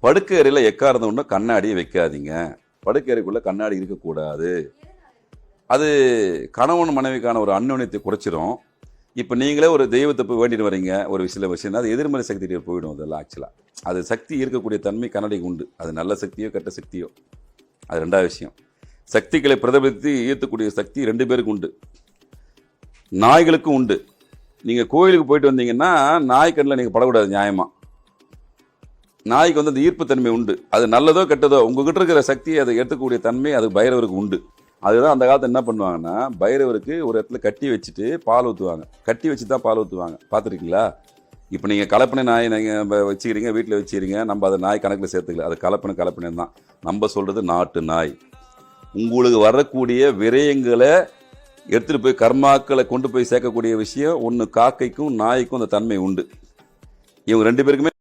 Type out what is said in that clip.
படுக்கை அறையில் எக்காரணம் ஒன்றும் கண்ணாடியை வைக்காதீங்க. படுக்கை அறைக்குள்ளே கண்ணாடி இருக்கக்கூடாது. அது கணவன் மனைவிக்கான ஒரு அந்யோன்யத்தை குறைச்சிரும். இப்போ நீங்களே ஒரு தெய்வத்தை போய் வேண்டிட்டு வரீங்க, ஒரு சில விஷயம் அது எதிர்மறை சக்திகிட்ட போயிடும். அதெல்லாம் ஆக்சுவலாக அது சக்தி இருக்கக்கூடிய தன்மை கண்ணாடிக்கு உண்டு. அது நல்ல சக்தியோ கெட்ட சக்தியோ, அது ரெண்டாவது விஷயம். சக்திகளை பிரதிபலித்து ஈர்த்தக்கூடிய சக்தி 2 பேருக்கு உண்டு, நாய்களுக்கும் உண்டு. நீங்கள் கோயிலுக்கு போயிட்டு வந்தீங்கன்னா நாய் கண்ணில் நீங்கள் படக்கூடாது. நியாயமாக நாய்க்கு வந்து அந்த ஈர்ப்புத்தன்மை உண்டு. அது நல்லதோ கெட்டதோ உங்ககிட்ட இருக்கிற சக்தியை அதை எடுத்துக்கூடிய தன்மை அது பைரவருக்கு உண்டு. அதுதான் அந்த காலத்தில் என்ன பண்ணுவாங்கன்னா, பைரவருக்கு ஒரு இடத்துல கட்டி வச்சுட்டு பால் ஊற்றுவாங்க. கட்டி வச்சு தான் பால் ஊற்றுவாங்க. பார்த்துருக்கீங்களா? இப்போ நீங்கள் கலப்பனை நாய் நீங்கள் வச்சுக்கிறீங்க, வீட்டில் வச்சுக்கிறீங்க. நம்ம அதை நாய் கணக்கில் சேர்த்துக்கல. அது கலப்பனை தான். நம்ம சொல்கிறது நாட்டு நாய். உங்களுக்கு வரக்கூடிய விரயங்களை எடுத்துகிட்டு போய் கர்மாக்களை கொண்டு போய் சேர்க்கக்கூடிய விஷயம் ஒன்று காக்கைக்கும் நாய்க்கும் அந்த தன்மை உண்டு. இவங்க 2 பேருக்குமே